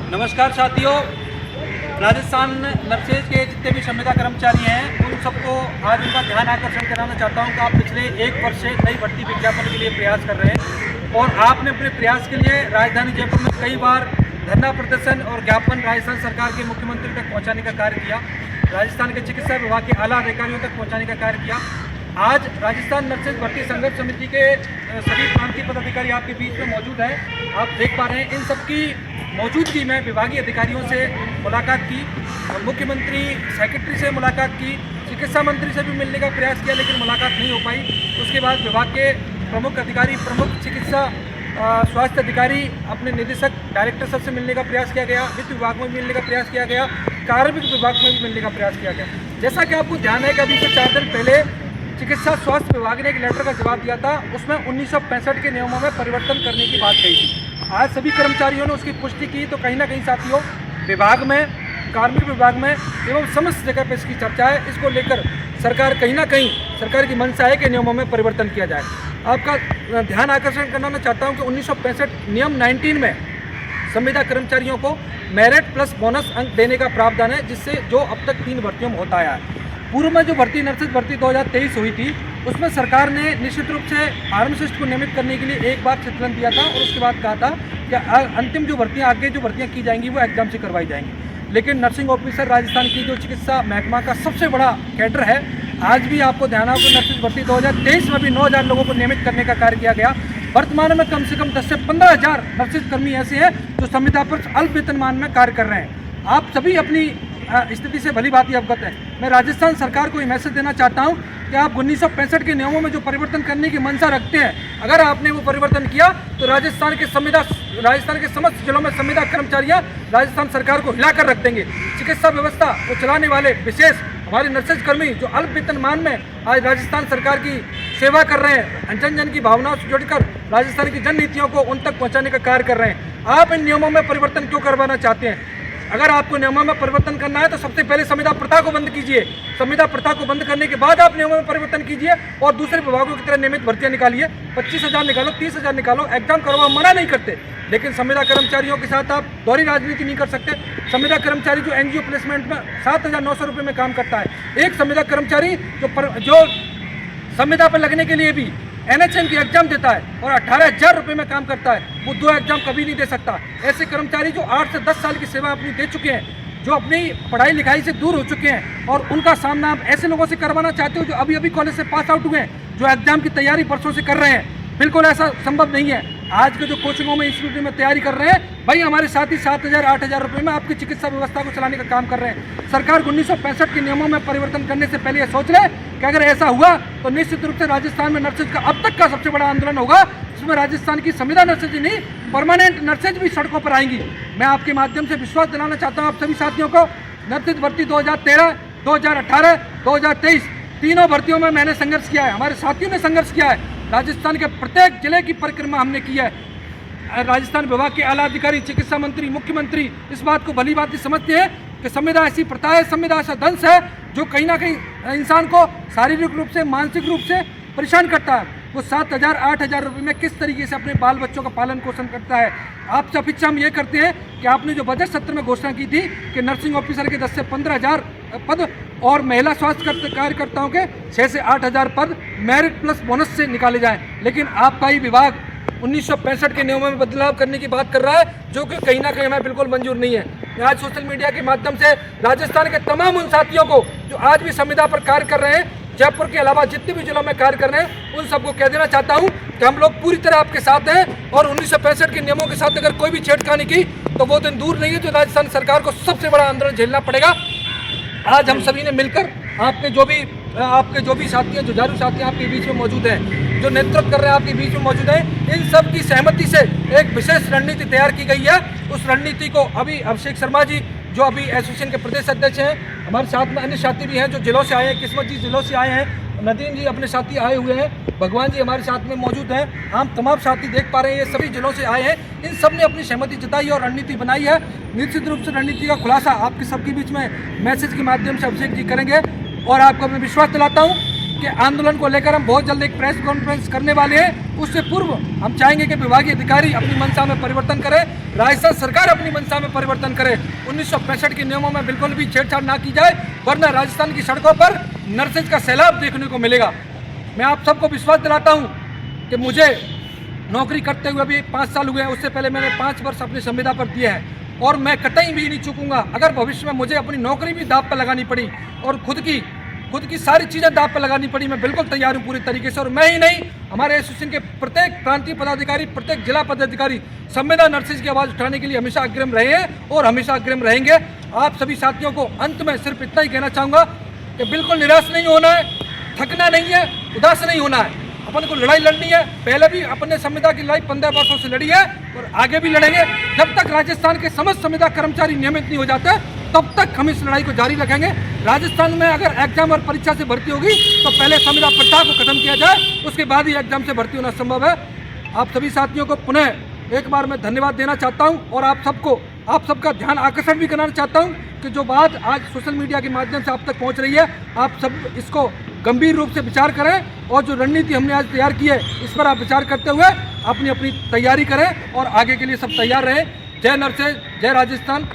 नमस्कार साथियों, राजस्थान नर्सेज के जितने भी संविदा कर्मचारी हैं उन सबको आज उनका ध्यान आकर्षण कराना चाहता हूं कि आप पिछले 1 वर्ष से नई भर्ती विज्ञापन के लिए प्रयास कर रहे हैं और आपने अपने प्रयास के लिए राजधानी जयपुर में कई बार धरना प्रदर्शन और ज्ञापन राजस्थान सरकार के मुख्यमंत्री तक पहुँचाने का कार्य किया, राजस्थान के चिकित्सा विभाग के आला अधिकारियों तक पहुँचाने का कार्य किया। आज राजस्थान नर्सेज भर्ती संघर्ष समिति के सभी प्रांतीय पदाधिकारी आपके बीच में मौजूद हैं। आप देख पा रहे हैं इन सबकी मौजूदगी में विभागीय अधिकारियों से मुलाकात की, मुख्यमंत्री सेक्रेटरी से मुलाकात की, चिकित्सा मंत्री से भी मिलने का प्रयास किया लेकिन मुलाकात नहीं हो पाई। उसके बाद विभाग के प्रमुख अधिकारी, प्रमुख चिकित्सा स्वास्थ्य अधिकारी, अपने निदेशक डायरेक्टर सबसे मिलने का प्रयास किया गया, वित्त विभाग में मिलने का प्रयास किया गया, कार्मिक विभाग में भी मिलने का प्रयास किया गया। जैसा कि आपको ध्यान है कि अभी से 4 दिन पहले चिकित्सा स्वास्थ्य विभाग ने एक लेटर का जवाब दिया था, उसमें 1965 के नियमों में परिवर्तन करने की बात कही थी। आज सभी कर्मचारियों ने उसकी पुष्टि की, तो कहीं ना कहीं साथियों विभाग में, कार्मिक विभाग में एवं समस्त जगह पर इसकी चर्चा है। इसको लेकर सरकार कहीं ना कहीं सरकार की मंशा है कि नियमों में परिवर्तन किया जाए। आपका ध्यान आकर्षण करना मैं चाहता हूँ कि 1965 नियम 19 में संविदा कर्मचारियों को मेरिट प्लस बोनस अंक देने का प्रावधान है, जिससे जो अब तक 3 भर्तियों में होता आया है। पूर्व में जो भर्ती नर्सेज भर्ती 2023 हुई थी उसमें सरकार ने निश्चित रूप से फार्मासिस्ट को नियमित करने के लिए एक बार चित्रण दिया था और उसके बाद कहा था कि अंतिम जो भर्तियाँ आगे जो भर्तियाँ की जाएंगी वो एग्जाम से करवाई जाएंगी। लेकिन नर्सिंग ऑफिसर राजस्थान की जो चिकित्सा महकमा का सबसे बड़ा कैडर है, आज भी आपको ध्यान हो कि नर्सिंग भर्ती 2023 में भी 9,000 लोगों को नियमित करने का कार्य किया गया। वर्तमान में कम से कम 10 से 15,000 नर्सिंग कर्मी ऐसे हैं जो संविदा पर अल्प वेतनमान में कार्य कर रहे हैं। आप सभी अपनी स्थिति से भली भांति अवगत है। मैं राजस्थान सरकार को ये मैसेज देना चाहता हूँ कि आप 1965 के नियमों में जो परिवर्तन करने की मंशा रखते हैं, अगर आपने वो परिवर्तन किया तो राजस्थान के समस्त जिलों में संविदा कर्मचारियाँ राजस्थान सरकार को हिलाकर रख देंगे। चिकित्सा व्यवस्था को चलाने वाले विशेष हमारे नर्सेज कर्मी जो अल्प वेतनमान में आज राजस्थान सरकार की सेवा कर रहे हैं, जन जन की भावनाओं से जुड़कर राजस्थान की जन नीतियों को उन तक पहुँचाने का कार्य कर रहे हैं। आप इन नियमों में परिवर्तन क्यों करवाना चाहते हैं? अगर आपको नियमों में परिवर्तन करना है तो सबसे पहले संविदा प्रथा को बंद कीजिए। संविदा प्रथा को बंद करने के बाद आप नियमों में परिवर्तन कीजिए और दूसरे विभागों की तरह नियमित भर्तियां निकालिए। 25,000 निकालो, 30,000 निकालो, एग्जाम करवाओ, मना नहीं करते, लेकिन संविदा कर्मचारियों के साथ आप दोहरी राजनीति नहीं कर सकते। संविदा कर्मचारी जो एनजीओ प्लेसमेंट में 7,900 रुपये में काम करता है, एक संविदा कर्मचारी जो संविदा पर लगने के लिए भी NHM की एग्जाम देता है और 18,000 रुपये में काम करता है, वो 2 एग्जाम कभी नहीं दे सकता। ऐसे कर्मचारी जो 8 से 10 साल की सेवा अपनी दे चुके हैं, जो अपनी पढ़ाई लिखाई से दूर हो चुके हैं, और उनका सामना आप ऐसे लोगों से करवाना चाहते हो जो अभी अभी कॉलेज से पास आउट हुए हैं, जो एग्जाम की तैयारी वर्षों से कर रहे हैं। बिल्कुल ऐसा संभव नहीं है। आज के जो कोचिंगों में, इंस्टीट्यूट में तैयारी कर रहे हैं, भाई हमारे साथी 7,000 8,000 रुपये में आपकी चिकित्सा व्यवस्था को चलाने का काम कर रहे हैं। सरकार 1965 के नियमों में परिवर्तन करने से पहले ये सोच ले कि अगर ऐसा हुआ तो निश्चित रूप से राजस्थान में नर्सेज का अब तक का सबसे बड़ा आंदोलन होगा, जिसमें राजस्थान की संविदा नर्सेज ही नहीं, परमानेंट नर्सेज भी सड़कों पर आएंगी। मैं आपके माध्यम से विश्वास दिलाना चाहता हूँ आप सभी साथियों को, नर्सेज भर्ती 2013, 2018, 2023 तीनों भर्तियों में मैंने संघर्ष किया है, हमारे साथियों ने संघर्ष किया है। राजस्थान के प्रत्येक जिले की परिक्रमा हमने की है। राजस्थान विभाग के आला अधिकारी, चिकित्सा मंत्री, मुख्यमंत्री इस बात को भली भांति समझते हैं कि संविदा ऐसी प्रथा है, संविदा ऐसा दंश है जो कहीं ना कहीं इंसान को शारीरिक रूप से, मानसिक रूप से परेशान करता है। वो 7,000 8,000 रुपये में किस तरीके से अपने बाल बच्चों का पालन पोषण करता है। आपसे अपेक्षा हम ये करते हैं कि आपने जो बजट सत्र में घोषणा की थी कि नर्सिंग ऑफिसर के 10 से 15,000 पद और महिला स्वास्थ्य कार्यकर्ताओं के 6 से 8,000 पद मेरिट प्लस बोनस से निकाले जाएं, लेकिन आपका ही विभाग 1965 के नियमों में बदलाव करने की बात कर रहा है, जो कि कहीं ना कहीं हमें बिल्कुल मंजूर नहीं है। मैं आज सोशल मीडिया के माध्यम से राजस्थान के तमाम उन साथियों को जो आज भी संविदा पर कार्य कर रहे हैं, जयपुर के अलावा जितने भी जिलों में कार्य कर रहे हैं, उन सबको कह देना चाहता हूं कि हम लोग पूरी तरह आपके साथ हैं और 1965 के नियमों के साथ अगर कोई भी छेड़खानी की तो वो दिन दूर नहीं है जो राजस्थान सरकार को सबसे बड़ा आंदोलन झेलना पड़ेगा। आज हम सभी ने मिलकर आपके जो भी साथी हैं, जुझारू साथी आपके बीच में मौजूद हैं, जो नेतृत्व कर रहे हैं आपके बीच में मौजूद हैं, इन सब की सहमति से एक विशेष रणनीति तैयार की गई है। उस रणनीति को अभी अभिषेक शर्मा जी जो अभी एसोसिएशन के प्रदेश अध्यक्ष हैं, हमारे साथ में अन्य साथी भी हैं जो जिलों से आए हैं, किस्मत जी जिलों से आए हैं, नदीम जी अपने साथी आए हुए हैं, भगवान जी हमारे साथ में मौजूद हैं, हम तमाम साथी देख पा रहे हैं, ये सभी जिलों से आए हैं। इन सब ने अपनी सहमति जताई और रणनीति बनाई है। निश्चित रूप से रणनीति का खुलासा आपके सबके बीच में मैसेज के माध्यम से अभिषेक जी करेंगे और आपको मैं विश्वास दिलाता हूँ कि आंदोलन को लेकर हम बहुत जल्द एक प्रेस कॉन्फ्रेंस करने वाले हैं। उससे पूर्व हम चाहेंगे कि विभागीय अधिकारी अपनी मंशा में परिवर्तन करें। राजस्थान सरकार अपनी मंशा में परिवर्तन करे। 1965 के नियमों में बिल्कुल भी छेड़छाड़ ना की जाए, वरना राजस्थान की सड़कों पर नर्सेज का सैलाब देखने को मिलेगा। मैं आप सबको विश्वास दिलाता हूँ कि मुझे नौकरी करते हुए भी 5 साल हुए हैं, उससे पहले मैंने 5 वर्ष अपनी संविदा पर दिए हैं और मैं कतई भी नहीं चूकूंगा। अगर भविष्य में मुझे अपनी नौकरी भी दांव पर लगानी पड़ी और खुद की सारी चीज़ें दांव पर लगानी पड़ी, मैं बिल्कुल तैयार हूँ पूरी तरीके से। और मैं ही नहीं, हमारे एसोसिएशन के प्रत्येक प्रांतीय पदाधिकारी, प्रत्येक जिला पदाधिकारी संविदा नर्सेज की आवाज़ उठाने के लिए हमेशा अग्रिम रहे हैं और हमेशा अग्रिम रहेंगे। आप सभी साथियों को अंत में सिर्फ इतना ही कहना चाहूँगा कि बिल्कुल निराश नहीं होना है, थकना नहीं है, उदास नहीं होना है। अपन को लड़ाई लड़नी है। पहले भी अपने संविदा की लड़ाई 15 वर्षों से लड़ी है और आगे भी लड़ेंगे। जब तक राजस्थान के समस्त संविदा कर्मचारी नियमित नहीं हो जाते, तब तक हम इस लड़ाई को जारी रखेंगे। राजस्थान में अगर एग्जाम और परीक्षा से भर्ती होगी तो पहले संविदा प्रथा को खत्म किया जाए, उसके बाद ही एग्जाम से भर्ती होना संभव है। आप सभी साथियों को पुनः एक बार मैं धन्यवाद देना चाहता हूँ और आप सबका ध्यान आकर्षण भी कराना चाहता हूँ कि जो बात आज सोशल मीडिया के माध्यम से आप तक पहुँच रही है, आप सब इसको गंभीर रूप से विचार करें और जो रणनीति हमने आज तैयार की है, इस पर आप विचार करते हुए अपनी तैयारी करें और आगे के लिए सब तैयार रहें। जय नर्सेज, जय राजस्थान।